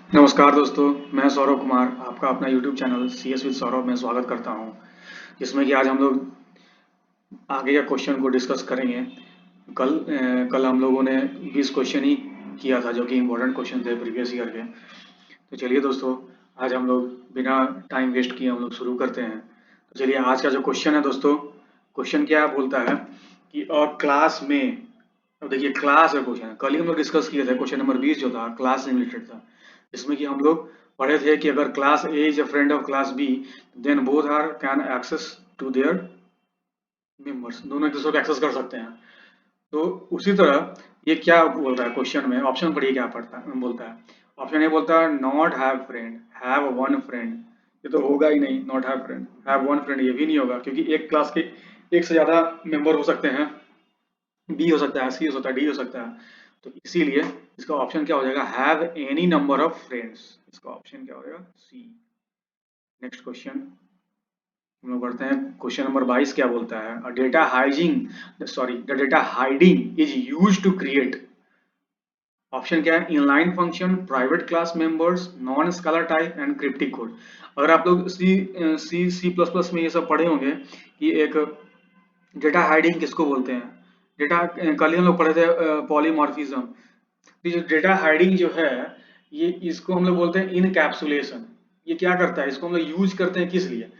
नमस्कार दोस्तों, मैं सौरभ कुमार आपका अपना YouTube channel CS with Saurabh में स्वागत करता हूं, जिसमें कि आज हम लोग आगे का क्वेश्चन को डिस्कस करेंगे। कल हम लोगों ने 20 क्वेश्चन ही किया था जो कि इम्पोर्टेंट क्वेश्चन थे प्रीवियस ईयर के। तो चलिए दोस्तों, आज हम लोग बिना टाइम वेस्ट किए हम लोग शुरू करते हैं। तो चलिए, आज का जो क्वेश्चन है दोस्तों, क्वेश्चन क्या बोलता है कि और क्लास में, अब देखिए क्लास का क्वेश्चन है। कल ही हम लोग डिस्कस किए थे, क्वेश्चन नंबर 20 जो था क्लास से रिलेटेड था, जिसमें कि हम लोग पढ़े थे कि अगर class A is a friend of class B, then both are can access to their members, दोनों एक दूसरे को एक्सेस कर सकते हैं। तो उसी तरह ये क्या बोल रहा है क्वेश्चन में, ऑप्शन पढ़िए क्या पढ़ता है बोलता है। ऑप्शन ए बोलता है not have friend, have one friend. ये तो होगा ही नहीं, not have friend, have one friend ये भी नहीं होगा, क्योंकि एक क्लास के एक से ज्यादा मेंबर हो सकते हैं। बी हो सकता है, सी हो सकता है, डी हो सकता है। तो इसीलिए इसका ऑप्शन क्या हो जाएगा, have any number of friends. इसका ऑप्शन क्या हो जाएगा, सी। नेक्स्ट क्वेश्चन हम लोग बढ़ते हैं। क्वेश्चन नंबर 22 क्या बोलता है, data hiding sorry the data hiding is use to create. Option क्या है, inline function, private class members, non scalar type and cryptic code. अगर आप लोग सी प्लस प्लस में ये सब पढ़े होंगे कि एक डेटा हाइडिंग किसको बोलते हैं। डेटा कल ही हम लोग पढ़े थे पॉलीमॉर्फिज्म। ये जो डेटा हाइडिंग जो है, ये इसको हम लोग बोलते हैं इनकैप्सुलेशन। ये क्या करता है, इसको हम लोग यूज करते हैं किस लिए,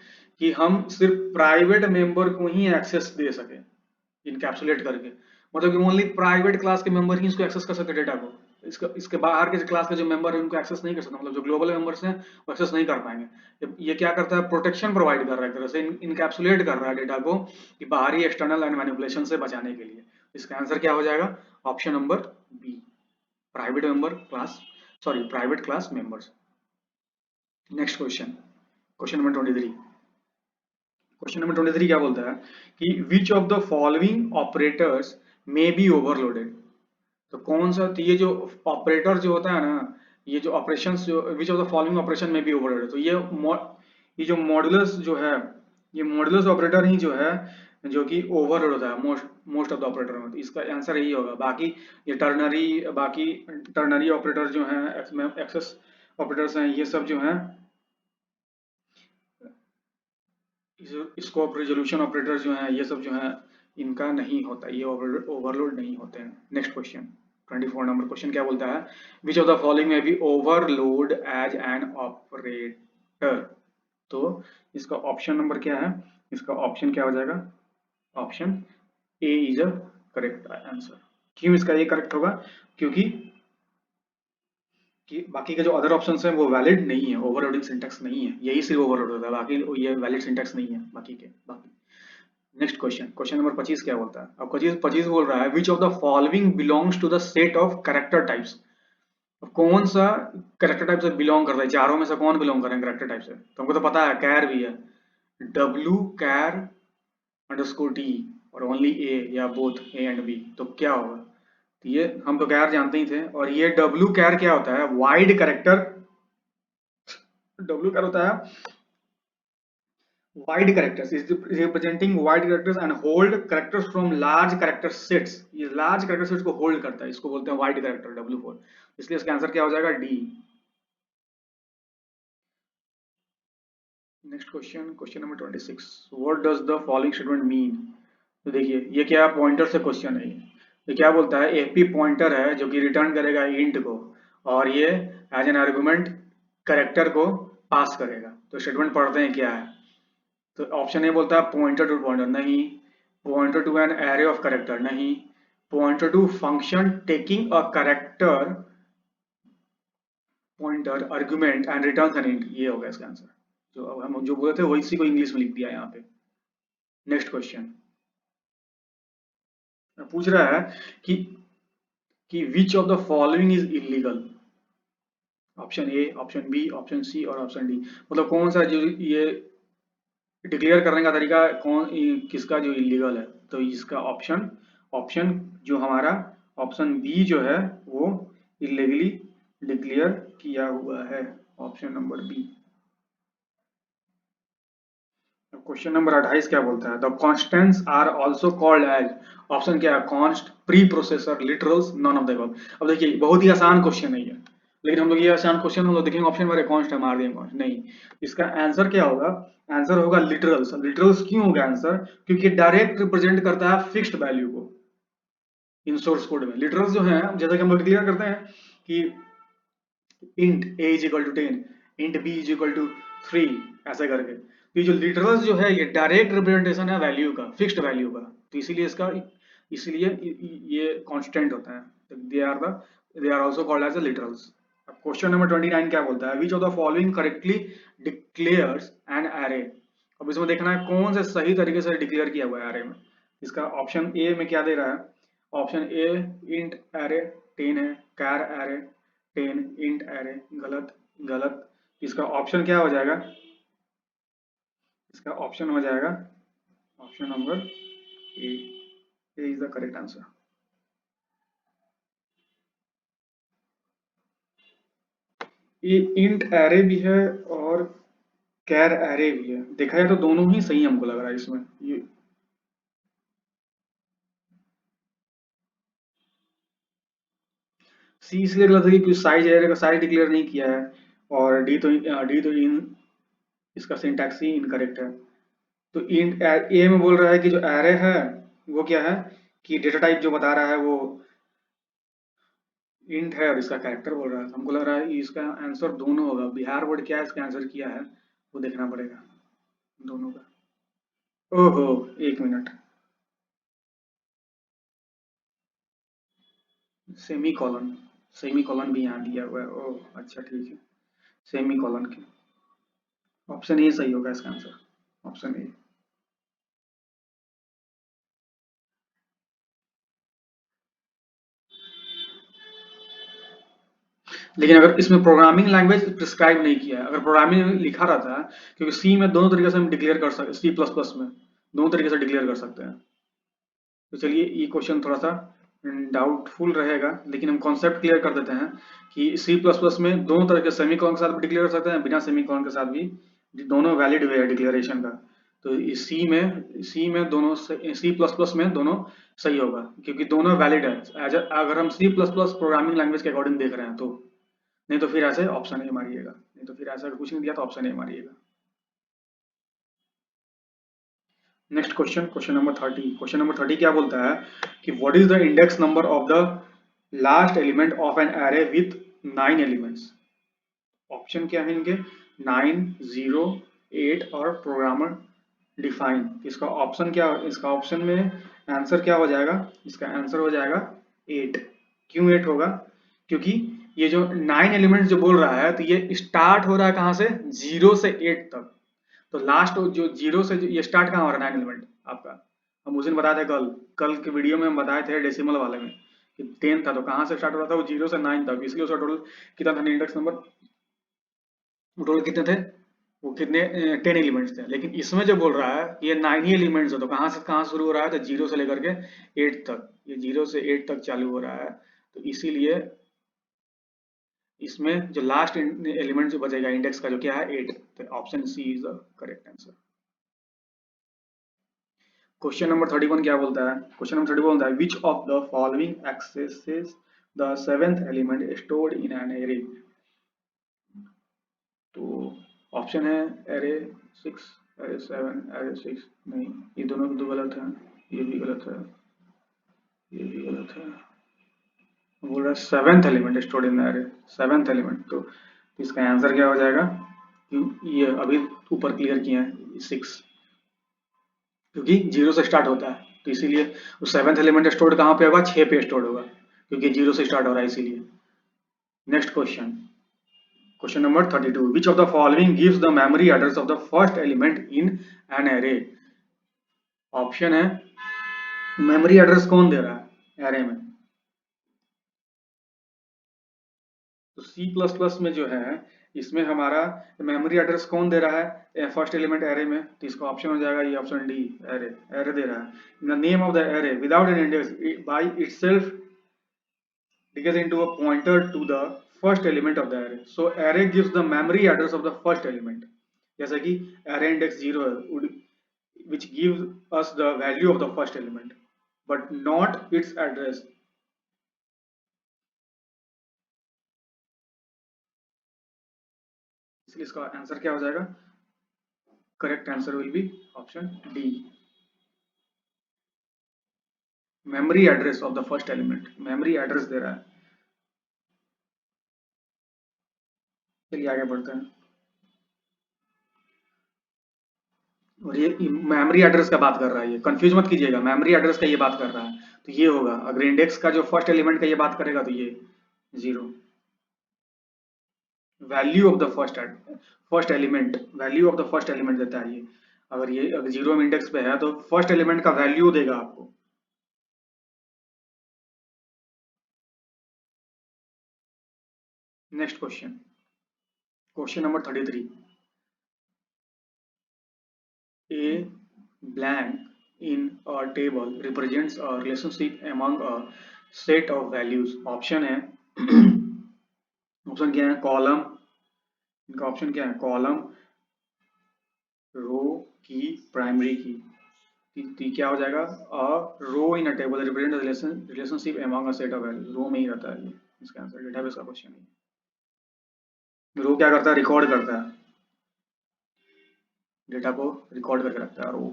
कि हम सिर्फ प्राइवेट मेंबर को ही एक्सेस दे सके, इनकैप्सुलेट करके। मतलब कि ओनली प्राइवेट क्लास के मेंबर ही इसको एक्सेस कर सकते डेटा को। इसके बाहर के क्लास के जो मेंबर है उनको एक्सेस नहीं कर सकते, मतलब जो ग्लोबल मेंबर्स हैं वो एक्सेस नहीं कर पाएंगे। ये क्या करता है, प्रोटेक्शन प्रोवाइड कर रहा है, एक तरह से इनकैप्सुलेट कर रहा है डेटा को, कि बाहरी एक्सटर्नल एंड मैनिपुलेशन से बचाने के लिए। इसका आंसर क्या हो जाएगा, option number B, private member class, sorry private class members. Next question, question number 23। Question number 23 क्या बोलता है कि which of the following operators may be overloaded. तो कौन सा, तो ये जो ऑपरेटर जो होता है ना, ये जो ऑपरेशंस, जो विच ऑफ द फॉलोइंग ऑपरेशन में बी ओवरलोडेड, तो ये जो मॉडुलस जो है, ये मॉडुलस ऑपरेटर ही जो है जो कि ओवरलोड होता है most most of the operator में। तो इसका आंसर यही होगा। बाकी टर्नरी ऑपरेटर जो हैं, एक्सेस ऑपरेटर्स हैं, ये सब जो हैं, स्कोप रिजोल्यूशन ऑपरेटर जो हैं, ये सब जो हैं, इनका नहीं होता, ये ओवरलोड नहीं होते हैं। नेक्स्ट क्वेश्चन 24 नंबर क्वेश्चन क्या बोलता है, which of the following may be overload as an operator. तो इसका ऑप्शन नंबर क्या है, इसका ऑप्शन क्या हो जाएगा, option A is a correct answer. क्यों इसका ये करेक्ट होगा, क्योंकि कि बाकी के जो अदर ऑप्शंस हैं वो वैलिड नहीं है, ओवरलोडिंग सिंटैक्स नहीं है, यही सिर्फ ओवरलोड होता है, बाकी ये वैलिड सिंटैक्स नहीं है बाकी। नेक्स्ट क्वेश्चन, क्वेश्चन नंबर 25 क्या बोलता है, अब 25 बोल रहा है which of the following belongs to the set of character types. कौन सा कैरेक्टर टाइप से बिलोंग करता है, चारों में से कौन बिलोंग कर रहे हैं कैरेक्टर टाइप से। तो हमको तो पता है कैर भी है, डब्ल्यू कैर अंडरस्कोर टी, और ओनली ए या बोथ ए एंड बी। तो क्या होगा, तो ये हम तो कैर जानते ही थे, और ये डब्ल्यू कैर क्या होता है, वाइड कैरेक्टर। डब्ल्यू कैर होता है wide characters, is representing wide characters and hold characters from large character sets। ये large character sets को hold करता है, इसको बोलते हैं wide character, W4। इसलिए इसका आंसर क्या हो जाएगा, D. Next question, question number 26, what does the following statement mean. तो देखिए ये क्या पॉइंटर से क्वेश्चन है। ये क्या बोलता है, एपी पॉइंटर है जो कि रिटर्न करेगा इंट को, और ये एज एन आर्गुमेंट करेक्टर को पास करेगा। तो स्टेटमेंट पढ़ते हैं क्या है। तो ऑप्शन ए बोलता है पॉइंटर टू पॉइंटर, नहीं। Pointer to an array of character, नहीं। Pointer to function taking a character pointer argument and returns an int, ये होगा इसका आंसर। जो अब हम जो बोले थे वही इसी को इंग्लिश में लिख दिया यहाँ पे। नेक्स्ट क्वेश्चन पूछ रहा है कि which of the following is illegal. Option A, option B, option C और ऑप्शन डी। मतलब कौन सा जो ये डिक्लेयर करने का तरीका किसका जो इलीगल है। तो इसका ऑप्शन ऑप्शन जो हमारा ऑप्शन बी जो है वो इलीगली डिक्लेयर किया हुआ है, option number B. Question number 28 क्या बोलता है, the constants are also called as. Option क्या है, const, preprocessor, literals, none of the above. अब देखिए बहुत ही आसान क्वेश्चन है ये, लेकिन हम लोग ये आसान क्वेश्चन हम लोग देखेंगे ऑप्शन में कॉन्स्ट है, मार देंगे कॉन्स्ट नहीं। इसका आंसर क्या होगा? आंसर होगा लिटरल्स। लिटरल्स क्यों होगा आंसर? क्योंकि डायरेक्ट रिप्रेजेंट करता है फिक्स्ड वैल्यू को इन सोर्स कोड में। लिटरल्स जो है, जैसा कि हम लोग क्लियर करते हैं कि int a is equal to 10, int b is equal to 3, ऐसे करके। तो ये जो लिटरल्स जो है ये डायरेक्ट रिप्रेजेंटेशन है वैल्यू का, फिक्स्ड वैल्यू का। तो इसीलिए इसका, इसलिए ये कांस्टेंट होता है। They are also called as literals. अब क्वेश्चन नंबर 29 क्या बोलता है? Which of the following correctly declares an array. अब इसमें देखना है कौन से सही तरीके से डिक्लेयर किया हुआ है एरे में। इसका ऑप्शन ए में क्या दे रहा है? ऑप्शन ए इंट एरे 10 है, कैर एरे 10, इंट एरे। गलत, गलत। इसका ऑप्शन क्या हो जाएगा? इसका ऑप्शन हो जाएगा option number A. A is the correct answer. ये इंट एरे भी है और कैर एरे भी है। देखा जाए तो दोनों ही सही हमको लग रहा है इसमें। ये सी इसलिए गलत है क्योंकि साइज एरे का साइज डिक्लेयर नहीं किया है। और डी तो इन, इसका सिंटैक्स ही इनकरेक्ट है। तो इंट ए में बोल रहा है कि जो एरे है वो क्या है, कि डेटा टाइप जो बता रहा है वो इंट है और इसका कैरेक्टर बोल रहा है। हमको लग रहा है कि इसका आंसर दोनों होगा। बिहार बोर्ड क्या है इसका आंसर किया है वो देखना पड़ेगा दोनों का। ओहो, एक minute. Semi colon, semi colon भी यहाँ दिया हुआ है। ओह अच्छा ठीक है, सेमी कॉलन के। ऑप्शन ए सही होगा इसका आंसर, ऑप्शन ए। लेकिन अगर इसमें प्रोग्रामिंग लैंग्वेज प्रिस्क्राइब नहीं किया है, अगर प्रोग्रामिंग लिखा रहता है, क्योंकि सी में दोनों तरीके से हम डिक्लेयर कर सकते, सी प्लस प्लस में दोनों तरीके से डिक्लेयर कर सकते हैं। तो चलिए ये क्वेश्चन थोड़ा सा डाउटफुल रहेगा, लेकिन हम कॉन्सेप्ट क्लियर कर देते हैं कि सी प्लस प्लस में दोनों तरह के सेमी कॉलन के साथ भी डिक्लेयर कर सकते हैं, बिना सेमी कॉलन के साथ भी। दोनों वैलिड वे है डिक्लेरेशन का। तो इस सी में दोनों, सी प्लस प्लस में दोनों सही होगा क्योंकि दोनों वैलिड है। अगर हम C plus plus programming language के अकॉर्डिंग देख रहे हैं तो। नहीं तो फिर ऐसे ऑप्शन ए मारिएगा, नहीं तो फिर ऐसा कुछ नहीं दिया तो ऑप्शन ए मारिएगा। Next question, question number 30। Question number 30 क्या बोलता है कि what is the index number of the last element of an array with 9 elements. Option क्या है इनके? 9, 0, 8 और प्रोग्रामर डिफाइन। इसका ऑप्शन क्या, इसका ऑप्शन में आंसर क्या हो जाएगा? इसका आंसर हो जाएगा 8। क्यों 8 होगा? क्योंकि ये जो 9 एलिमेंट्स जो बोल रहा है, तो ये स्टार्ट हो रहा है कहाँ से? 0 से 8 तक। तो लास्ट जो 0 से ये स्टार्ट कहाँ हो रहा है 9 एलिमेंट आपका? हम उस दिन बताए थे, कल कल के वीडियो में हम बताए थे डेसिमल वाले में कि 10 था, तो कहाँ से स्टार्ट हो रहा था? वो 0 से 9 तक। इसलिए उसका टोटल कितना था इंडेक्स नंबर? टोटल कितने थे? वो कितने 10 एलिमेंट्स थे। लेकिन इसमें जो बोल रहा है ये 9 ही एलिमेंट्स है, तो कहाँ से कहाँ शुरू हो रहा है? तो 0 से लेकर के 8 तक। ये 0 से 8 तक चालू हो रहा है। तो इसीलिए इसमें जो लास्ट एलिमेंट जो बचेगा इंडेक्स का, जो क्या है 8। तो option C is the correct answer. Question number 31 क्या बोलता है? क्वेश्चन नंबर 31 बोलता है which of the following accesses the seventh element stored in an array. तो ऑप्शन है एरे 6, एरे 7, एरे 6। नहीं, ये दोनों तो गलत है, ये भी गलत है, ये भी गलत है। बोल रहा है सेवेंथ एलिमेंट स्टोर्ड इन एरे, सेवेंथ एलिमेंट। तो इसका आंसर क्या हो जाएगा? ये अभी ऊपर क्लियर किया है 6, क्योंकि 0 से स्टार्ट होता है। तो इसीलिए वो सेवेंथ एलिमेंट स्टोर्ड कहाँ पे होगा? 6 पे स्टोर्ड होगा, क्योंकि 0 से स्टार्ट हो रहा है इसीलिए। Next question, question number 32। Which of the following gives the memory address of the first element in an array. Option है, मेमोरी एड्रेस कौन दे रहा है एरे में? तो सी प्लस प्लस में जो है, इसमें हमारा मेमोरी एड्रेस कौन दे रहा है फर्स्ट एलिमेंट एरे में? तो इसका ऑप्शन हो जाएगा ये ऑप्शन डी, एरे। एरे दे रहा है। The name of the array without an index by itself decay into a pointer to the first element of the array. So array gives the memory address of the first element. जैसा कि array index 0 है, which gives us the value of the first element, but not its address. इसलिए इसका answer क्या हो जाएगा? Correct answer will be option D, memory address of the first element. Memory address दे रहा है। चलिए आगे बढ़ते हैं। और ये मेमोरी एड्रेस का बात कर रहा है, ये कंफ्यूज मत कीजिएगा, मेमोरी एड्रेस का ये बात कर रहा है। तो ये होगा, अगर इंडेक्स का जो फर्स्ट एलिमेंट का ये बात करेगा तो ये 0। Value of the first element, value of the first element देता है ये। अगर ये अगर 0 इंडेक्स पे है तो फर्स्ट एलिमेंट का वैल्यू देगा आपको। Next question, question number 33। A blank in a table represents a relationship among a set of values। Option है ऑप्शन क्या है? कॉलम, इनका ऑप्शन क्या है? कॉलम, रो की, प्राइमरी की। तो क्या हो जाएगा? A row in a table represent relationship among a set of values. Row में ही रहता है ये, इसका आंसर डेटाबेस का क्वेश्चन है। रो क्या करता है? रिकॉर्ड करता है, डेटा को रिकॉर्ड करके रखता है row.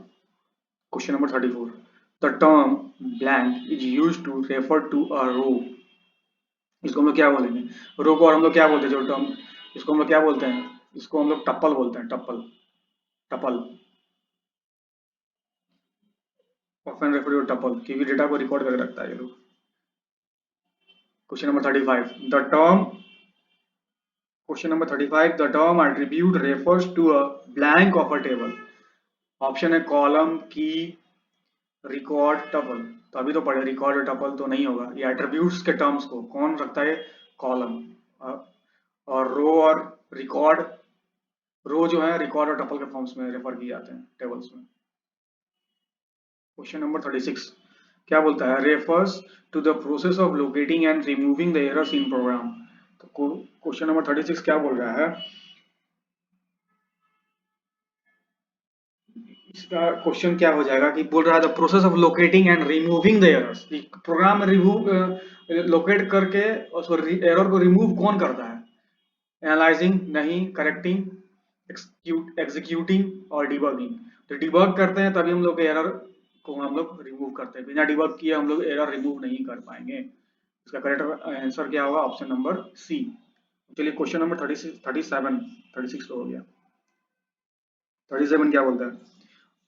Question number 34। The term blank is used to refer to a row. इसको हम लोग क्या बोलेंगे? रो को और हम लोग क्या बोलते हैं? जो टर्म, इसको हम लोग क्या बोलते हैं? इसको हम लोग टप्पल बोलते हैं, tuple, tuple, often refer to tuple, क्योंकि डेटा को रिकॉर्ड करके रखता है ये लोग। Question number 35। The term, question number 35, the term attribute refers to a blank of a table. Option है कॉलम, की, रिकॉर्ड, टपल। तो अभी तो पढ़े, रिकॉर्ड और टपल तो नहीं होगा। ये एट्रीब्यूट्स के टर्म्स को कौन रखता है? कॉलम। और रो और रिकॉर्ड, रो जो है रिकॉर्ड और टपल के फॉर्म्स में रेफर किए जाते हैं टेबल्स में। क्वेश्चन नंबर 36 क्या बोलता है? Refers to the process of locating and removing the errors in program. तो क्वेश्चन नंबर 36 क्या बोल रहा है? इसका क्वेश्चन क्या हो जाएगा कि बोल रहा है the process of locating and removing the errors. Program में रिमूव, लोकेट करके उसको एरर को रिमूव कौन करता है? एनालाइजिंग नहीं, करेक्टिंग, एग्जीक्यूटिंग और डिबगिंग। तो डिबग करते हैं तभी हम लोग एरर को हम लोग रिमूव करते हैं, बिना डिबग किए हम लोग एरर रिमूव नहीं कर पाएंगे। इसका करेक्ट आंसर क्या होगा? Option number C. चलिए क्वेश्चन नंबर 36, 37, 36 तो हो गया। 37 क्या बोलता है?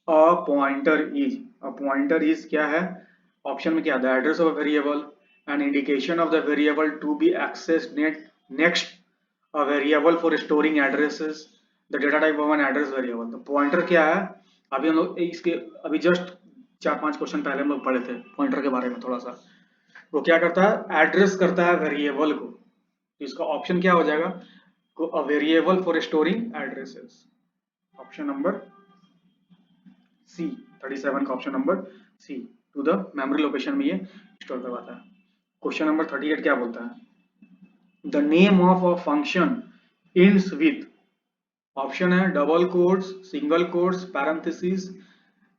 A pointer is, a pointer is क्या है? ऑप्शन में क्या? The address of variable, an indication of the variable to be accessed next a variable for storing addresses, the data type of an address variable। तो pointer क्या है? अभी हम लोग इसके अभी जस्ट 4-5 क्वेश्चन पहले हम लोग पढ़े थे पॉइंटर के बारे में थोड़ा सा। वो क्या करता है? एड्रेस करता है वेरिएबल को। तो इसका ऑप्शन क्या हो जाएगा? A variable for storing addresses, option number C. 37 का option number C, to the memory location में ये स्टोर करवाता है। क्वेश्चन नंबर 38 क्या बोलता है? The name of a function ends with, option है double quotes, single quotes, parenthesis,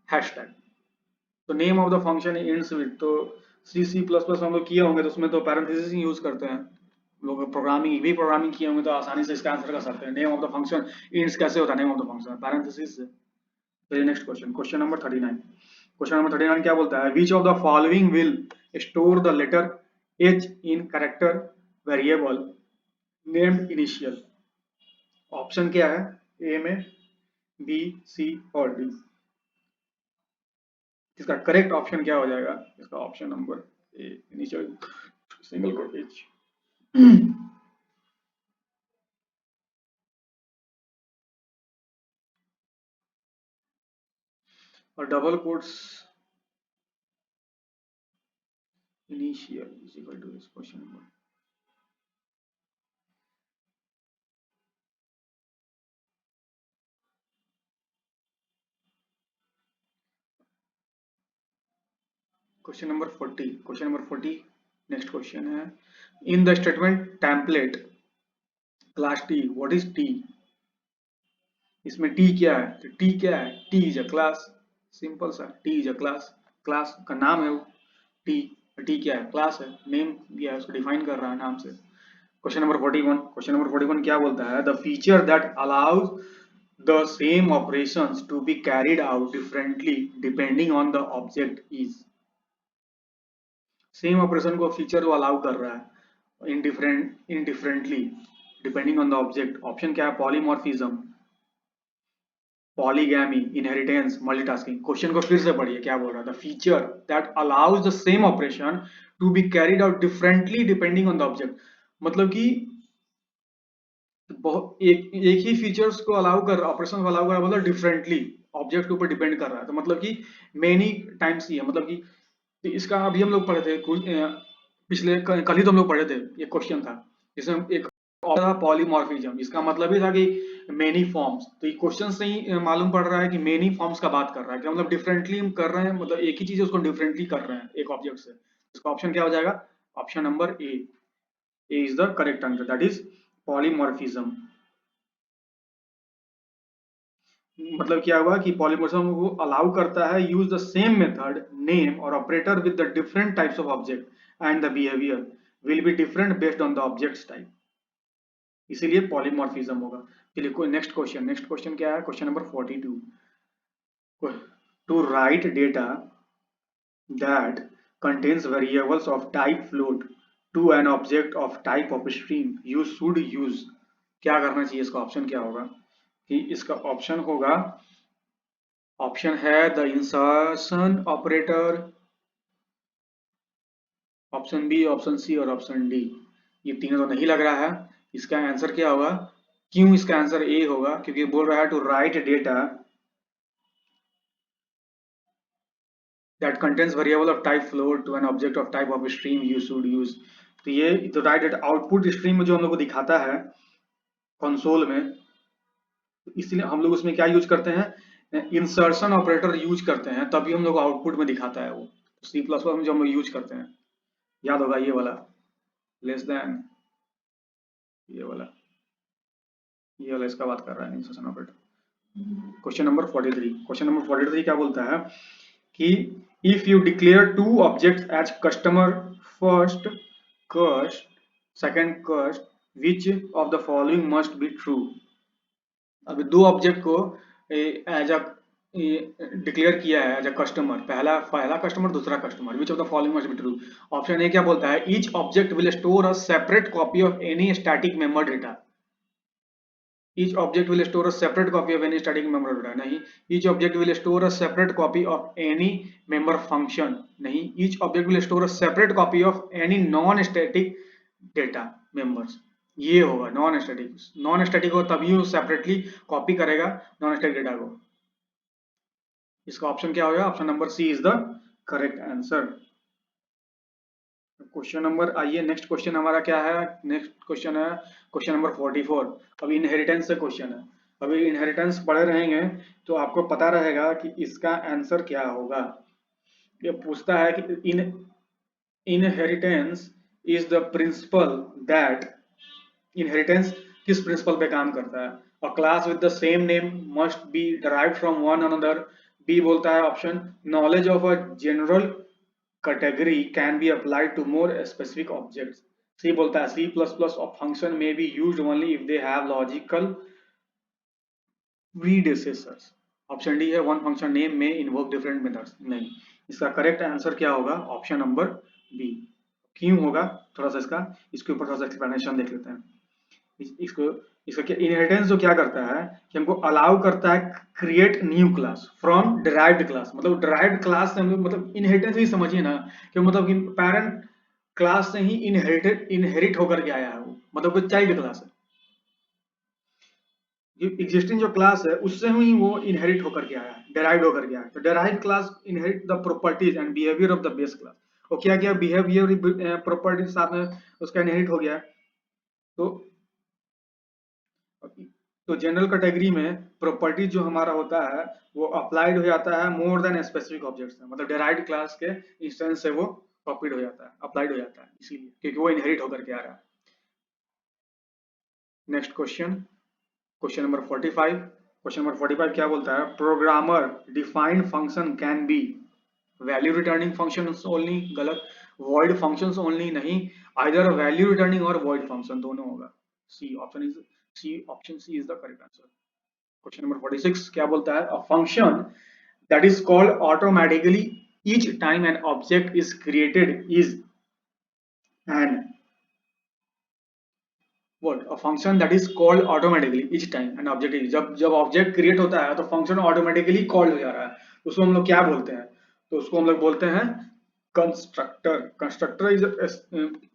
hashtag. तो name of the function ends with, तो सी सी प्लस प्लस हम लोग किए होंगे तो उसमें तो पैरेंथेसिस ही यूज करते हैं लोग। प्रोग्रामिंग भी प्रोग्रामिंग किए होंगे तो आसानी से इसका आंसर कर सकते हैं। Name of the function ends कैसे होता है? Name of the function parenthesis से। चलिए next question, question number 39। Question number 39 क्या बोलता है? Which of the following will store the letter H in character variable named initial. Option क्या है? ए में, बी, सी और डी। इसका करेक्ट ऑप्शन क्या हो जाएगा? इसका option number A, initial single quote H. और double quotes initial is equal to this question number. Question number 40, question number 40 next question है। In the statement template class T, what is T? इसमें T क्या है? तो T क्या है? T is a class, simple सा, T is a class, class का नाम है वो टी। टी क्या है? क्लास है, नेम दिया है उसको डिफाइन कर रहा है नाम से। क्वेश्चन नंबर 41 क्या बोलता है? The feature that allows the same operations to be carried out differently depending on the object is. Same operation को फीचर वो अलाउ कर रहा है indifferently depending on the object. Option क्या है? Polymorphism, polygamy, inheritance, multitasking. Question को फिर से पढ़िए, क्या बोल रहा था? Feature that allows the same operation to be carried out differently depending on the object. मतलब कि एक ही फीचर्स को अलाउ कर रहा, ऑपरेशन को अलाउ कर रहा, मतलब डिफरेंटली ऑब्जेक्ट के ऊपर डिपेंड कर रहा है। तो मतलब कि मेनी टाइम्स ही है, मतलब कि तो इसका अभी हम लोग पढ़े थे पिछले कल ही तो हम लोग पढ़े थे, ये क्वेश्चन था जिसमें एक पॉलीमॉर्फिज्म। इसका मतलब ही था कि मेनी फॉर्म्स। तो ये क्वेश्चन से ही मालूम पड़ रहा है कि मेनी फॉर्म्स का बात कर रहा है, कि मतलब डिफरेंटली हम कर रहे हैं, मतलब एक ही चीज उसको डिफरेंटली कर रहे हैं एक ऑब्जेक्ट से। इसका ऑप्शन क्या हो जाएगा? Option number A is the correct answer, that is polymorphism. मतलब क्या हुआ कि पॉलीमॉर्फिज्म को अलाउ करता है use the same method, name और operator with the different types of object and the behaviour will be different based on the objects type, इसीलिए polymorphism होगा। चलिए कोई नेक्स्ट क्वेश्चन क्या है? Question number 42। To write data that contains variables of type float to an object of type of string you should use। क्या करना चाहिए? इसका ऑप्शन क्या होगा? कि इसका ऑप्शन होगा, ऑप्शन है the insertion operator, option B, option C और ऑप्शन डी। ये तीनों तो नहीं लग रहा है। इसका आंसर क्या होगा? क्यों इसका आंसर ए होगा? क्योंकि बोल रहा है to write data that contains variable of type float to an object of type of stream you should use। तो ये तो राइट डेटा आउटपुट स्ट्रीम में जो हम लोग को दिखाता है कंसोल में, इसलिए हम लोग उसमें क्या यूज करते हैं? इंसर्शन ऑपरेटर यूज करते हैं, तभी हम लोग आउटपुट में दिखाता है वो। सी प्लस प्लस में जो हम लोग यूज करते हैं, याद होगा ये वाला लेस देन, ये वाला इसका बात कर रहा है इंसर्शन ऑपरेटर। क्वेश्चन नंबर 43 क्या बोलता है कि if you declare two objects as customer first cust second cust which of the following must be true. अभी दो ऑब्जेक्ट को एज अ डिक्लेयर किया है एज अ कस्टमर, पहला कस्टमर दूसरा customer, which of the following must be true. Option A क्या बोलता है? Each object will store a separate copy of any static member data. Each object will store a separate copy of any static member data। नहीं। Each object will store a separate copy of any member function। नहीं। Each object will store a separate copy of any non-static data members। ये होगा non static हो तभी वो separately copy करेगा non static data को। इसका ऑप्शन क्या होगा? Option number C is the correct answer. Question number, आइए नेक्स्ट क्वेश्चन हमारा क्या है? नेक्स्ट क्वेश्चन है क्वेश्चन नंबर 44। अभी इनहेरिटेंस से क्वेश्चन है। अभी इनहेरिटेंस पढ़े रहेंगे तो आपको पता रहेगा कि इसका आंसर क्या होगा। ये पूछता है कि inheritance is the principle that, inheritance किस प्रिंसिपल पे काम करता है? A class with the same name must be derived from one another. B बोलता है option knowledge of a general category can be applied to more specific objects। C बोलता है C++ of function may be used only if they have logical predecessors। Option D है one function name may invoke different methods. नहीं, इसका correct answer क्या होगा? Option number B. क्यों होगा? थोड़ा सा इसके ऊपर थोड़ा सा एक्सप्लेनेशन देख लेते हैं। इसको इसका क्या इनहेरिटेंस जो क्या करता है कि हमको अलाउ करता है create new class from derived class. मतलब डिराइव्ड क्लास से हम लोग, मतलब इनहेरिटेंस ही समझिए ना कि मतलब कि पेरेंट क्लास से ही इनहेरिट होकर के आया है वो, मतलब कोई चाइल्ड क्लास है, जो एग्जिस्टिंग जो क्लास है उससे ही वो इनहेरिट होकर के आया है, डिराइव्ड होकर के आया है। तो derived class inherit the properties and behaviour of the base class. और क्या क्या बिहेवियर प्रॉपर्टीज साथ में उसका इनहेरिट हो गया है। तो तो जनरल कैटेगरी में प्रॉपर्टी जो हमारा होता है वो अप्लाइड हो जाता है मोर देन स्पेसिफिक ऑब्जेक्ट्स में, मतलब डिराइव्ड क्लास के इंस्टेंस से वो कॉपीड हो जाता है, अप्लाइड हो जाता है, इसीलिए क्योंकि वो इनहेरिट होकर के आ रहा है। Next question, question number 45। Question number 45 क्या बोलता है? Programmer defined function can be value returning functions only, गलत। वॉइड फंक्शंस ओनली, नहीं। आइदर वैल्यू रिटर्निंग और वॉइड फंक्शन, दोनों होगा। C option C is the correct answer. Question number 46 क्या बोलता है? A function that is called automatically each time an object is created is an what? A function that is called automatically each time an object is, जब जब object create होता है तो function automatically call हो जा रहा है, तो उसको हम लोग क्या बोलते हैं? तो उसको हम लोग बोलते हैं कंस्ट्रक्टर। कंस्ट्रक्टर इज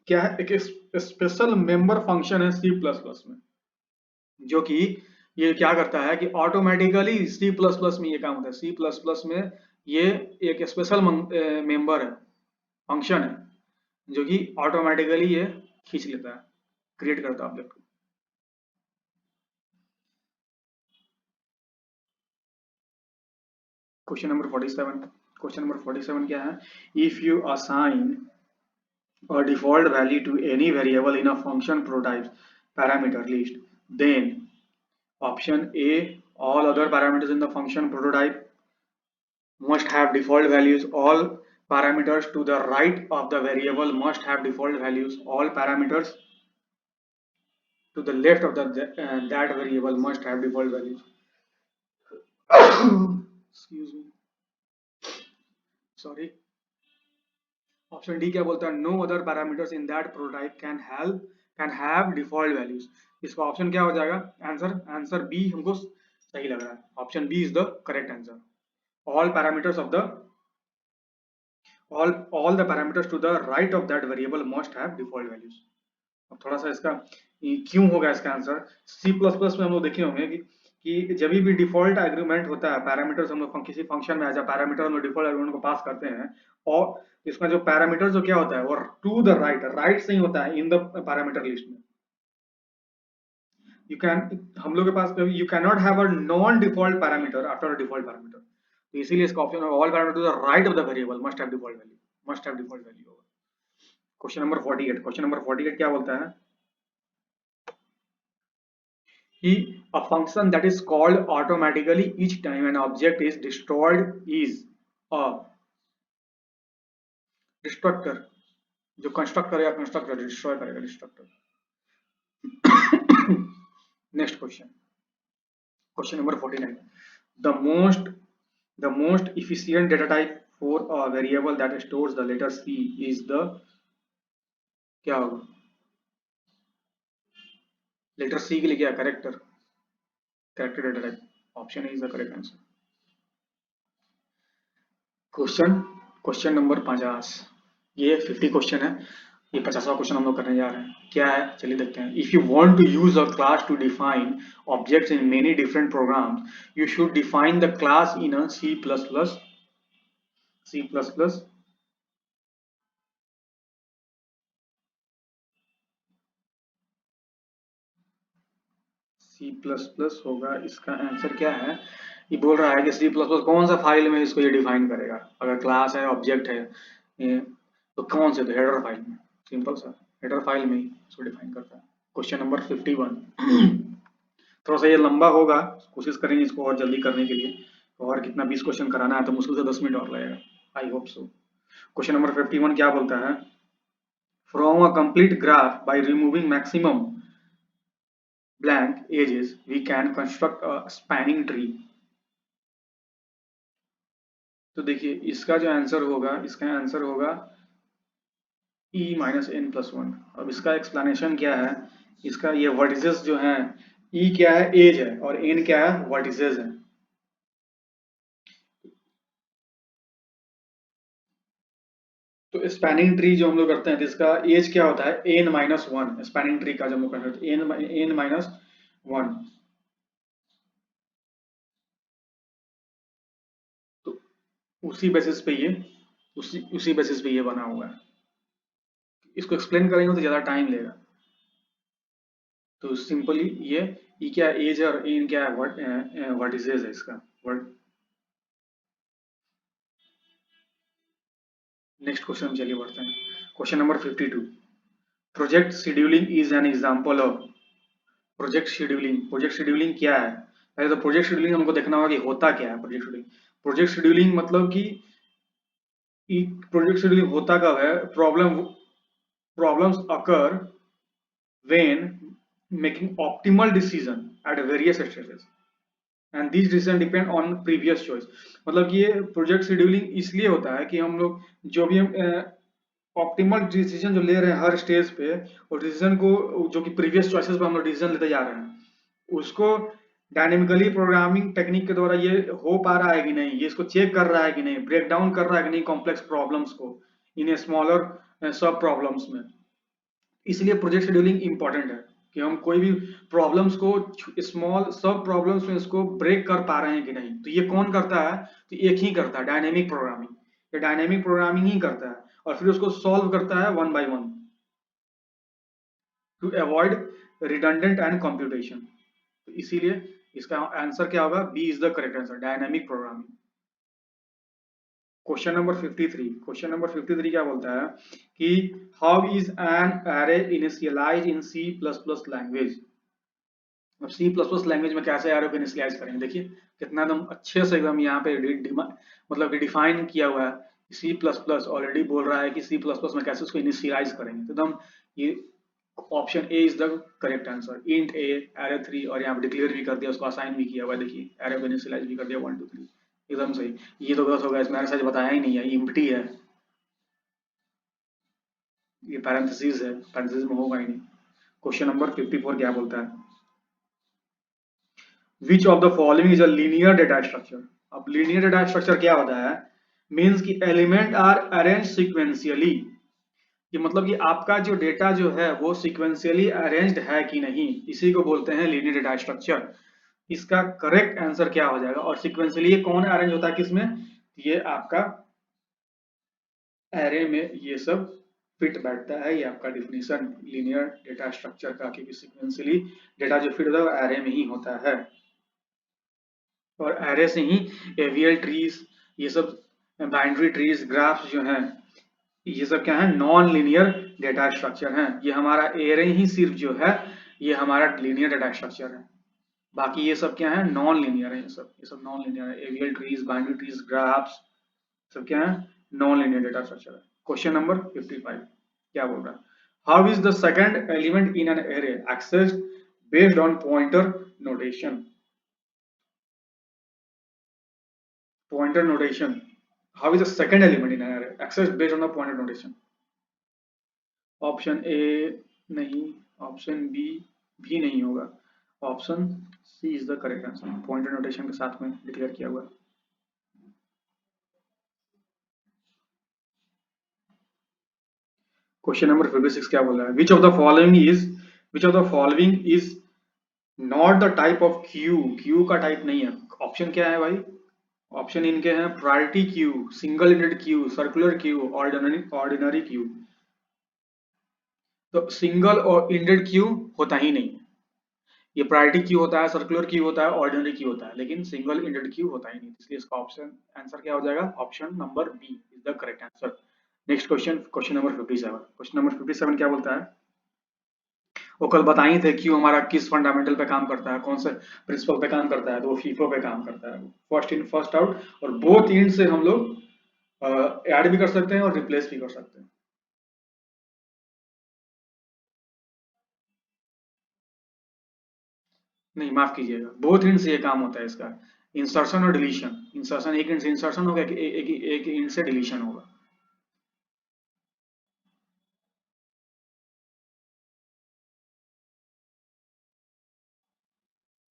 क्या है? एक स्पेशल मेंबर फंक्शन है सी प्लस प्लस में, जो कि ये क्या करता है कि ऑटोमेटिकली सी प्लस प्लस में ये काम होता है। सी प्लस प्लस में ये एक स्पेशल मेंबर है, फंक्शन है, जो कि ऑटोमेटिकली ये खींच लेता है, क्रिएट करता है ऑब्जेक्ट को। Question number 47। क्वेश्चन नंबर 47 क्या है? If you assign a default value to any variable in a function prototype parameter list, then option A, all other parameters in the function prototype must have default values. All parameters to the right of the variable must have default values. All parameters to the left of that variable must have default values. Excuse me. Sorry. Option D क्या बोलता है? No other parameters in that prototype can have default values. इसका option क्या हो जाएगा? Answer B हमको सही लग रहा है। Option B is the correct answer. All parameters of the all the parameters to the right of that variable must have default values। अब थोड़ा सा इसका क्यों होगा इसका आंसर, सी प्लस प्लस में हम लोग देखे होंगे कि जब भी डिफॉल्ट एग्रीमेंट होता है, पैरामीटर्स हम लोग किसी फंक्शन में एज अ पैरामीटर हम लोग डिफॉल्ट एग्रीमेंट को पास करते हैं, और इसका जो पैरामीटर जो क्या होता है वो टू द राइट से ही होता है इन द पैरामीटर लिस्ट में। यू कैन हम लोग के पास you can not have a non default parameter after a default parameter, तो इसीलिए इसका option all parameter to the right of the variable must have default value, must have default value होगा। Question number 48। Question number 48 क्या बोलता है? A function that is called automatically each time an object is destroyed is a destructor। जो constructor या constructor destroy करेगा, destructor. Next question, question number 49। the most efficient data type for a variable that stores the letter C is the क्या होगा? Letter सी के लिए क्या? Character data type. Option is the correct answer. Question number 50। ये 50 question है, ये 50वां question हम लोग करने जा रहे हैं। क्या है चलिए देखते हैं। If you want to use a class to define objects in many different programs, you should define the class in a C plus plus होगा। इसका आंसर क्या है? ये बोल रहा है कि सी प्लस प्लस कौन सा फाइल में इसको ये डिफाइन करेगा। अगर क्लास है, ऑब्जेक्ट है, ये तो कौन से? तो हेडर फाइल में, सिंपल सा हेडर फाइल में ही इसको डिफाइन करता है। Question number 51। थोड़ा सा ये लंबा होगा, कोशिश करेंगे इसको और जल्दी करने के लिए। और कितना 20 क्वेश्चन कराना है तो मुश्किल से 10 मिनट और लगेगा, I hope so. Question number 51 क्या बोलता है? From a complete graph by removing maximum blank edges we can construct a spanning tree। तो देखिए इसका जो आंसर होगा, इसका आंसर होगा e minus N plus one. अब इसका एक्सप्लेनेशन क्या है? इसका ये वर्टिसेस जो है, e क्या है? एज है, और n क्या है? वर्टिसेस है। तो स्पैनिंग ट्री जो हम लोग करते हैं तो इसका एज क्या होता है? n minus one. Spanning tree का जो हम लोग करते हैं n माइनस वन। तो उसी बेसिस पे ये उसी बेसिस पे ये बना हुआ है। इसको एक्सप्लेन करेंगे तो ज्यादा टाइम लेगा, तो सिंपली ये ई क्या एज है और इन क्या है? वर्टिसेस है इसका। नेक्स्ट क्वेश्चन चलिए बढ़ते हैं। Question number 52। Project scheduling is an example of. Project scheduling क्या है? पहले तो प्रोजेक्ट शेड्यूलिंग हमको देखना होगा कि होता क्या है। प्रोजेक्ट शेड्यूलिंग मतलब कि प्रोजेक्ट शेड्यूलिंग होता कब है? Problem problems occur when making optimal decision at various stages and these decision depend on previous choice। मतलब कि ये प्रोजेक्ट शेड्यूलिंग इसलिए होता है कि हम लोग जो भी हम ऑप्टिमल डिसीजन जो ले रहे हैं हर स्टेज पे, और डिसीजन को जो कि प्रीवियस चॉइसेस पे हम लोग डिसीजन लेते जा रहे हैं उसको डायनेमिकली प्रोग्रामिंग टेक्निक के द्वारा ये हो पा रहा है कि नहीं, ये इसको चेक कर रहा है कि नहीं, ब्रेक डाउन कर रहा है कि नहीं कॉम्प्लेक्स प्रॉब्लम्स को इन स्मॉलर सब प्रॉब्लम्स में। इसलिए प्रोजेक्ट शेड्यूलिंग इंपॉर्टेंट है कि हम कोई भी प्रॉब्लम्स को स्मॉल सब प्रॉब्लम्स में इसको ब्रेक कर पा रहे हैं कि नहीं। तो ये कौन करता है? तो एक ही करता है, डायनेमिक प्रोग्रामिंग। ये डायनेमिक प्रोग्रामिंग ही करता है और फिर उसको सॉल्व करता है one by one to avoid redundant and computation. तो इसीलिए इसका आंसर क्या होगा? B is the correct answer, dynamic programming. Question number 53। क्वेश्चन नंबर 53 क्या बोलता है कि how is an array initialise in C plus plus language. अब सी प्लस प्लस लैंग्वेज में कैसे एरे को इनिशियलाइज करेंगे, देखिए कितना एकदम अच्छे से एकदम यहाँ पे मतलब कि डिफाइन किया हुआ है। सी प्लस प्लस ऑलरेडी बोल रहा है कि सी प्लस प्लस में कैसे उसको इनिशियलाइज करेंगे। तो एकदम ये option A is the correct answer, int A array 3, और यहाँ पे डिक्लेयर भी कर दिया, उसको असाइन भी किया हुआ है, देखिए एरे को इनिशियलाइज भी कर दिया 1 2 3, एकदम सही। ये तो गलत होगा, इसमें मैंने सच बताया ही नहीं है, इम्प्टी है, ये पैरेंथेसिस है, पैरेंथेसिस में होगा ही नहीं। क्वेश्चन नंबर 54 क्या बोलता है? Which of the following is a linear data structure. अब लीनियर डेटा स्ट्रक्चर क्या होता है? मीन्स कि एलिमेंट आर अरेंज सिक्वेंशियली, कि मतलब कि आपका जो डेटा जो है वो सिक्वेंशियली अरेंज्ड है कि नहीं, इसी को बोलते हैं लीनियर डेटा स्ट्रक्चर। इसका करेक्ट आंसर क्या हो जाएगा? और सिक्वेंशियली कौन अरेंज होता है किसमें? ये आपका एरे में ये सब फिट बैठता है, ये आपका डिफिनीशन लीनियर डेटा स्ट्रक्चर का, क्योंकि सिक्वेंशियली डेटा जो फिट होता है वो एरे में ही होता है। और एरे से ही एवीएल ट्रीज, ये सब बाइनरी ट्रीज, ग्राफ्स जो हैं, ये सब क्या है? नॉन लीनियर डेटा स्ट्रक्चर हैं। ये हमारा एरे ही सिर्फ जो है ये हमारा लीनियर डेटा स्ट्रक्चर है, बाकी ये सब क्या है? नॉन लीनियर है। ये सब नॉन लीनियर है। AVL trees, binary trees, graphs सब क्या है? नॉन लीनियर डेटा स्ट्रक्चर है। क्वेश्चन नंबर 55 क्या बोल रहा है? How is the second element in an array accessed based on pointer notation. Pointer notation, how is the second element in an array accessed based on the pointer notation? Option A नहीं, option B भी नहीं होगा, option C is the correct answer, pointer notation के साथ में declare किया हुआ है। क्वेश्चन नंबर 56 क्या बोल रहा है? Which of the following is not the type of Q. Q का टाइप नहीं है। ऑप्शन क्या है भाई? ऑप्शन इनके हैं priority queue, single ended Q, circular queue, ordinary Q. तो सिंगल और इंडेड क्यू होता ही नहीं है। ये प्रायोरिटी क्यू होता है, सर्कुलर क्यू होता है, ऑर्डिनरी क्यू होता है, लेकिन सिंगल इंडेड क्यू होता ही नहीं। इसलिए इसका ऑप्शन आंसर क्या हो जाएगा? Option number B is the correct answer. Next question, question number 57। Question number 57 क्या बोलता है? वो कल बताई थे क्यू हमारा किस फंडामेंटल पे काम करता है, कौन से प्रिंसिपल पे काम करता है, तो वो फीफो पे काम करता है, फर्स्ट इन फर्स्ट आउट, और बोथ इंड से हम लोग ऐड भी कर सकते हैं और रिप्लेस भी कर सकते हैं। नहीं, माफ कीजिएगा, बोथ इंड से ये काम होता है इसका, इंसर्शन और डिलीशन। इंसर्शन एक इंड से इंसर्शन होगा, एक इंड से डिलीशन होगा।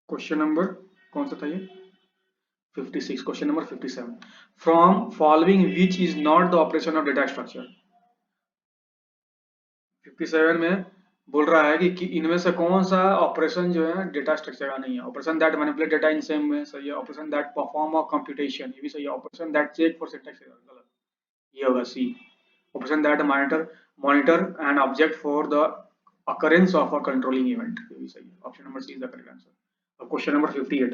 क्वेश्चन नंबर कौन सा था ये? 56। Question number 57, from following which is not the operation of data structure. 57 में बोल रहा है कि इनमें से कौन सा ऑपरेशन जो है डेटा स्ट्रक्चर का नहीं है। Operation that manipulate data in same में सही है, operation that perform a computation ये भी सही है, operation that check for syntax error गलत, ये होगा C. Operation that monitor an object for the occurrence of a controlling event ये भी सही है, option number C is the correct answer. और question number 58,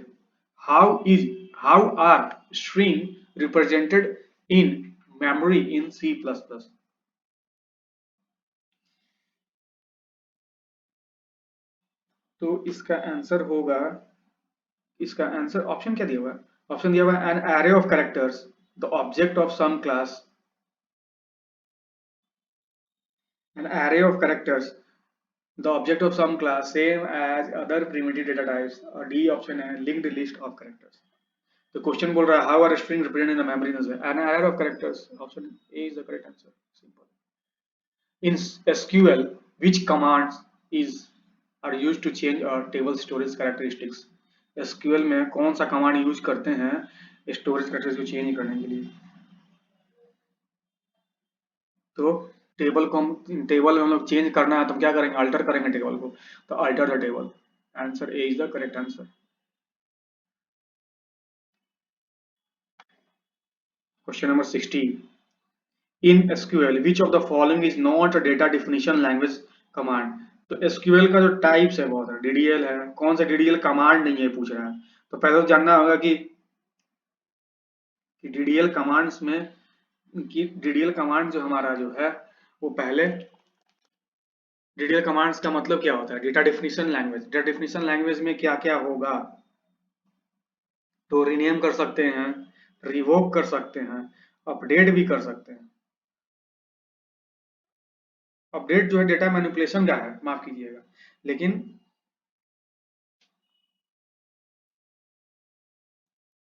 how is how are string represented in memory in C++। तो इसका answer होगा, इसका answer option क्या दिया हुआ है? ऑप्शन दिया हुआ है an array of characters, the object of some class, An array of characters, the object of some class, same as other primitive data types. और D option है linked list of characters. तो question बोल रहा है how are string represented in the memory? An array of characters. Option A is the correct answer. Simple. In SQL, which commands are used to change a table storage characteristics? SQL में कौन सा command use करते हैं storage characters को change करने के लिए? तो टेबल में हम लोग चेंज करना है तो क्या करेंगे? अल्टर करेंगे टेबल को, तो alter the table. Answer A is the correct answer. Question number 60. In SQL which of the following is not a data definition language command? तो SQL का जो टाइप्स है बहुत है, DDL है, कौन सा DDL कमांड नहीं है पूछ रहा है. तो पहले तो जानना होगा कि DDL कमांड्स में DDL कमांड जो हमारा जो है वो पहले DDL कमांड्स का मतलब क्या होता है? Data definition language. Data definition language में क्या क्या होगा? तो रीनेम कर सकते हैं, रिवोक कर सकते हैं, अपडेट भी कर सकते हैं. अपडेट जो है डेटा मैनिपुलेशन का है, माफ कीजिएगा, लेकिन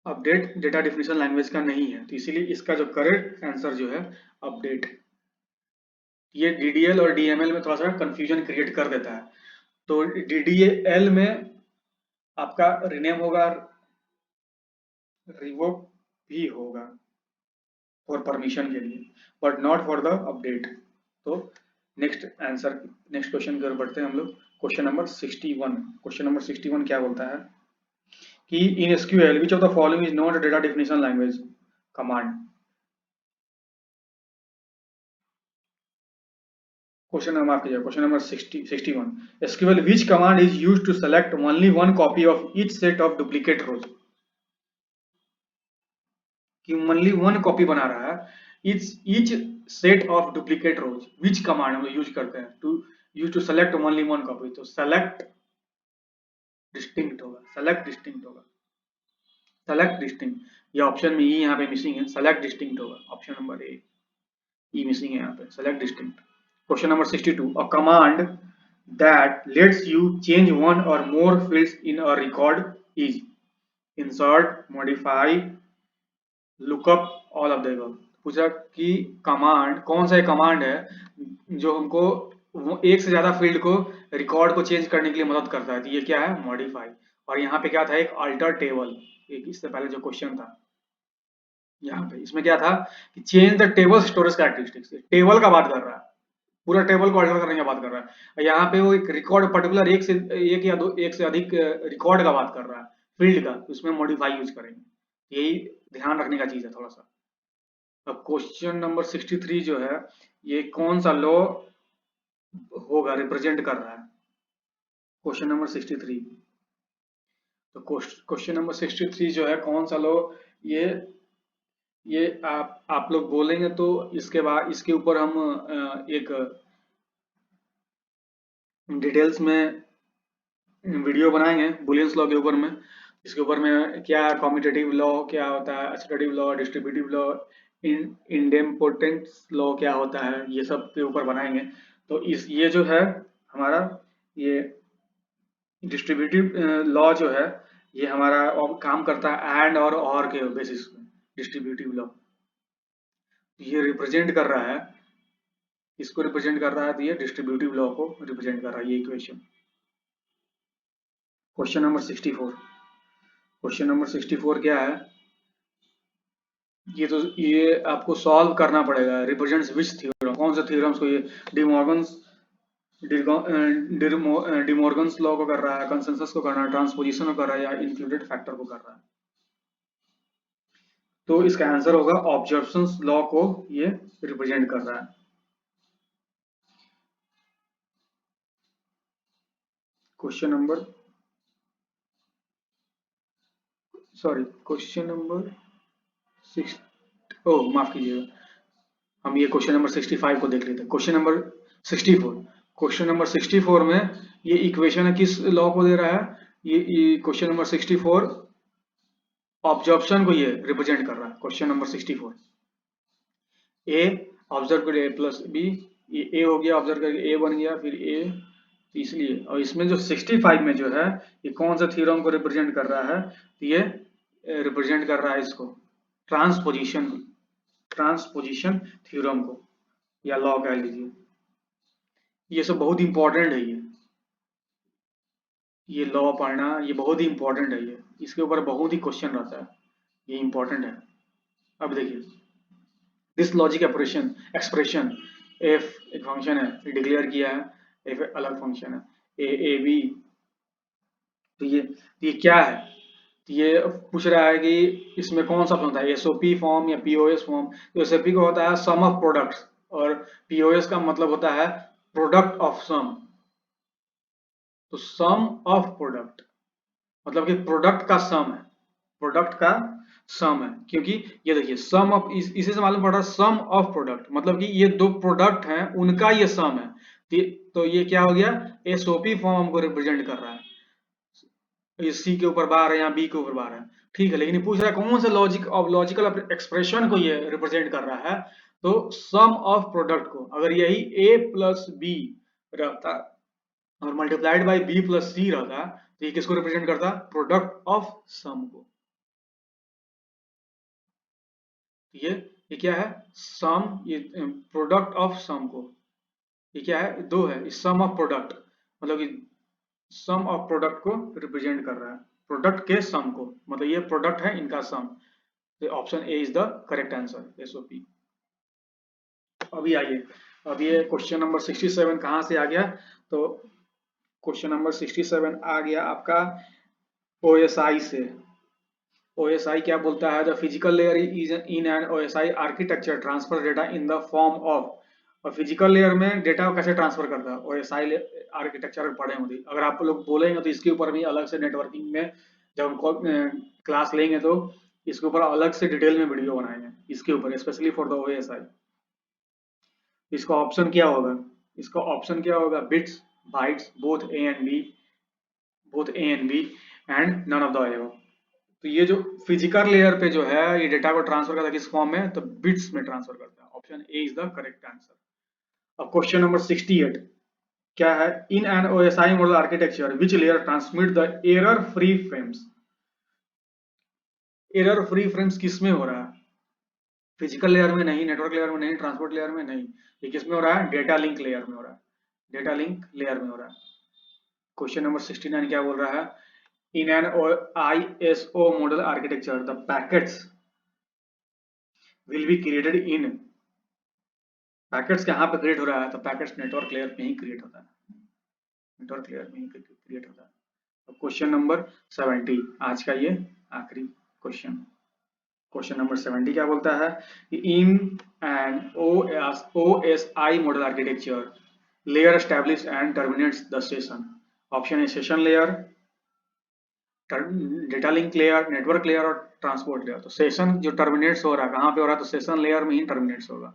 अपडेट डेटा डेफिनेशन लैंग्वेज का नहीं है. तो इसीलिए इसका जो करेक्ट आंसर जो है अपडेट. ये DDL और DML में थोड़ा सा कंफ्यूजन क्रिएट कर देता है. तो DDL में आपका रीनेम होगा, रिवोक भी होगा फॉर परमिशन के लिए, but not for the update. तो नेक्स्ट क्वेश्चन की ओर बढ़ते हैं हम लोग. Question number 61. क्वेश्चन नंबर 61 क्या बोलता है कि इन SQL which of the following is not a data definition language command? Question number माफ कीजिए, question number 61. SQL which command is used to select only one copy of each set of duplicate rows? कि only one copy बना रहा है each set of duplicate rows. which command हम लोग use करते हैं to select only one copy? तो select distinct होगा, select distinct. ये ऑप्शन में यहाँ पे मिसिंग है, select distinct होगा. ऑप्शन नंबर ए ई मिसिंग है यहाँ पे, select distinct. Question number 62. A command that lets you change one or more fields in a record is insert, modify, lookup, all of the above. पूछा कि command कौन सा command है जो हमको एक से ज्यादा फील्ड को रिकॉर्ड को चेंज करने के लिए मदद करता है. तो ये क्या है? मॉडिफाई. और यहाँ पे क्या था? एक अल्टर टेबल. एक इससे पहले जो क्वेश्चन था यहाँ पे, इसमें क्या था कि change the table storage characteristics. Table का बात कर रहा है, पूरा टेबल को अल्टर करने की बात कर रहा है. यहाँ पे वो एक रिकॉर्ड पर्टिकुलर एक से अधिक रिकॉर्ड का बात कर रहा है, फील्ड का. उसमें मॉडिफाई यूज करेंगे. यही ध्यान रखने का चीज है थोड़ा सा. अब क्वेश्चन नंबर 63 जो है ये कौन सा लॉ होगा, रिप्रेजेंट कर रहा है? Question number 63. तो क्वेश्चन नंबर 63 जो है कौन सा लॉ, ये आप लोग बोलेंगे तो इसके बाद इसके ऊपर हम एक डिटेल्स में वीडियो बनाएंगे बुलियंस लॉ के ऊपर में. इसके ऊपर में क्या कम्यूटेटिव लॉ क्या होता है, associative law, distributive law, idempotence law क्या होता है, ये सब के ऊपर बनाएंगे. तो ये जो है हमारा ये डिस्ट्रीब्यूटिव लॉ जो है ये हमारा काम करता है एंड और के बेसिस पे. डिस्ट्रीब्यूटिव लॉ ये रिप्रेजेंट कर रहा है, इसको रिप्रेजेंट कर रहा है. तो ये डिस्ट्रीब्यूटिव लॉ को रिप्रेजेंट कर रहा है ये equation. Question number 64. Question number 64 क्या है? ये आपको सॉल्व करना पड़ेगा. रिप्रेजेंट्स विच थ्योरम, कौन से थ्योरम्स को ये डिमॉर्गन्स लॉ को कर रहा है, कंसेंसस को कर रहा है, ट्रांसपोजिशन को कर रहा है, या इंक्लूडेड फैक्टर को कर रहा है? तो इसका आंसर होगा ऑब्जर्वेशंस लॉ को ये रिप्रेजेंट कर रहा है. क्वेश्चन नंबर माफ कीजिएगा, हम ये क्वेश्चन नंबर 65 को देख लेते हैं. Question number 64. क्वेश्चन नंबर 64 में ये इक्वेशन है किस लॉ को दे रहा है? ये क्वेश्चन नंबर 64 ऑब्जर्प्शन को ये रिप्रेजेंट कर रहा है. Question number 64. ए ऑब्जर्व करिए, ए प्लस बी ये ए हो गया, ऑब्जर्व करके ए बन गया, फिर ए, तो इसलिए। और इसमें जो 65 में जो है ये कौन सा थ्योरम को रिप्रेजेंट कर रहा है, तो ये रिप्रेजेंट कर रहा है इसको ट्रांसपोजिशन, ट्रांसपोजिशन थ्योरम को, या लॉ कह लीजिए। ये सब बहुत इंपॉर्टेंट है, ये लॉ पढ़ना ये बहुत ही इंपॉर्टेंट है, ये इसके ऊपर बहुत ही क्वेश्चन रहता है, ये इंपॉर्टेंट है। अब देखिए, this logic operation expression, F एक फंक्शन है डिक्लेयर किया है, एफ अलग फंक्शन है, ए बी, तो ये क्या है, तो ये पूछ रहा है कि इसमें कौन सा होता है, एसओपी फॉर्म या पीओएस फॉर्म। तो एसओपी का होता है सम ऑफ प्रोडक्ट्स, और पीओएस का मतलब होता है प्रोडक्ट ऑफ सम। तो सम ऑफ प्रोडक्ट मतलब कि प्रोडक्ट का सम है, प्रोडक्ट का सम है, क्योंकि ये देखिए सम ऑफ, इसी से मालूम पड़ रहा है सम ऑफ प्रोडक्ट, मतलब कि ये दो प्रोडक्ट हैं उनका ये सम है। तो ये क्या हो गया, एसओपी फॉर्म को रिप्रेजेंट कर रहा है, ये सी के ऊपर बार है या बी के ऊपर बार है, ठीक है। लेकिन ये पूछ रहा है कौन से लॉजिकल एक्सप्रेशन को ये रिप्रेजेंट कर रहा है, तो सम ऑफ प्रोडक्ट को। अगर यही ए प्लस बी रहता और मल्टीप्लाइड बाई बी प्लस सी रहता, तो ये किसको रिप्रेजेंट करता, प्रोडक्ट ऑफ सम को। ये क्या है, सम, ये प्रोडक्ट ऑफ सम को, ये क्या है, दो है, सम ऑफ प्रोडक्ट, मतलब कि सम ऑफ प्रोडक्ट को रिप्रेजेंट कर रहा है, प्रोडक्ट के सम को, मतलब ये प्रोडक्ट है इनका सम। तो option A is the correct answer, SOP. अभी आइए, अब ये क्वेश्चन नंबर 67 कहाँ से आ गया, तो क्वेश्चन नंबर 67 आ गया आपका ओएसआई से। ओएसआई क्या बोलता है, the physical layer is in an OSI architecture transfer data in the form of. और फिजिकल लेयर में डेटा कैसे ट्रांसफर करता है, ओएसआई आर्किटेक्चर पढ़े होंगे, अगर आप लोग बोलेंगे तो इसके ऊपर भी अलग से नेटवर्किंग में जब हम क्लास लेंगे तो इसके ऊपर अलग से डिटेल में वीडियो बनाएंगे इसके ऊपर, स्पेशली फॉर द ओएसआई। इसका ऑप्शन क्या होगा, इसका ऑप्शन क्या होगा, bits, bytes, both A and B, both A and B, and none of the above. तो ये जो फिजिकल लेयर पे जो है ये डेटा को ट्रांसफर करता है किस फॉर्म में, तो बिट्स में ट्रांसफर करता है, option A is the correct answer. अब क्वेश्चन नंबर 68 क्या है, in an OSI model architecture which layer transmit the error free frames. Error free frames किस में हो रहा है, फिजिकल लेयर में नहीं, नेटवर्क लेयर में नहीं, ट्रांसपोर्ट लेयर में नहीं, ये किस में हो रहा है, डेटा लिंक लेयर में हो रहा है, डेटा लिंक लेयर में हो रहा है। क्वेश्चन नंबर 69 क्या बोल रहा है, in an ISO model architecture the packets will be created in, packets कहाँ पे क्रिएट हो रहा है, तो पैकेट्स नेटवर्क लेयर में ही क्रिएट होता है, नेटवर्क लेयर में ही क्रिएट होता है। अब क्वेश्चन नंबर 70 आज का ये आखिरी क्वेश्चन, क्वेश्चन नंबर 70 क्या बोलता है, in an OSI model architecture layer establish and terminates the session. Option A session layer, data link layer, network layer और ट्रांसपोर्ट लेयर। तो सेशन जो टर्मिनेट्स हो रहा है कहाँ पे हो रहा है, तो सेशन लेयर में ही टर्मिनेट्स होगा।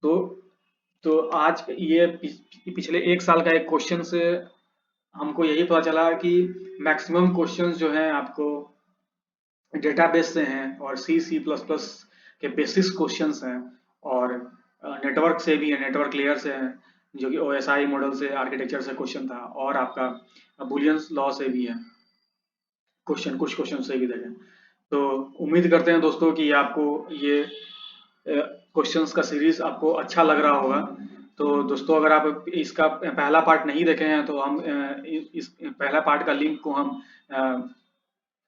तो आज ये पिछले एक साल का एक क्वेश्चन से हमको यही पता चला कि मैक्सिमम क्वेश्चंस जो हैं आपको डेटाबेस से हैं और C++ के बेसिस क्वेश्चंस हैं, और नेटवर्क से भी है, नेटवर्क लेयर से है जो कि OSI मॉडल से आर्किटेक्चर से क्वेश्चन था, और आपका बुलियंस लॉ से भी है क्वेश्चन, कुछ क्वेश्चन से भी देखें। तो उम्मीद करते हैं दोस्तों कि आपको ये क्वेश्चंस का सीरीज आपको अच्छा लग रहा होगा। तो दोस्तों अगर आप इसका पहला पार्ट नहीं देखे हैं तो हम इस पहला पार्ट का लिंक को हम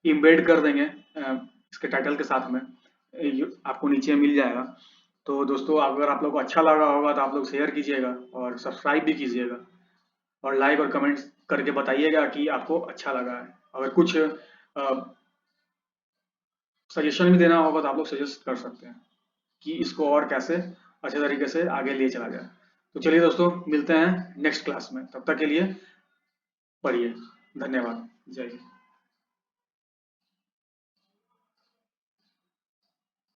इम्बेड कर देंगे इसके टाइटल के साथ में, आपको नीचे मिल जाएगा। तो दोस्तों अगर आप लोग को अच्छा लगा होगा तो आप लोग शेयर कीजिएगा और सब्सक्राइब भी कीजिएगा, और लाइक और कमेंट्स करके बताइएगा कि आपको अच्छा लगा है। अगर कुछ सजेशन भी देना होगा तो आप लोग सजेस्ट कर सकते हैं कि इसको और कैसे अच्छे तरीके से आगे ले चला जाए। तो चलिए दोस्तों मिलते हैं नेक्स्ट क्लास में, तब तक के लिए पढ़िए, धन्यवाद, जय हिंद।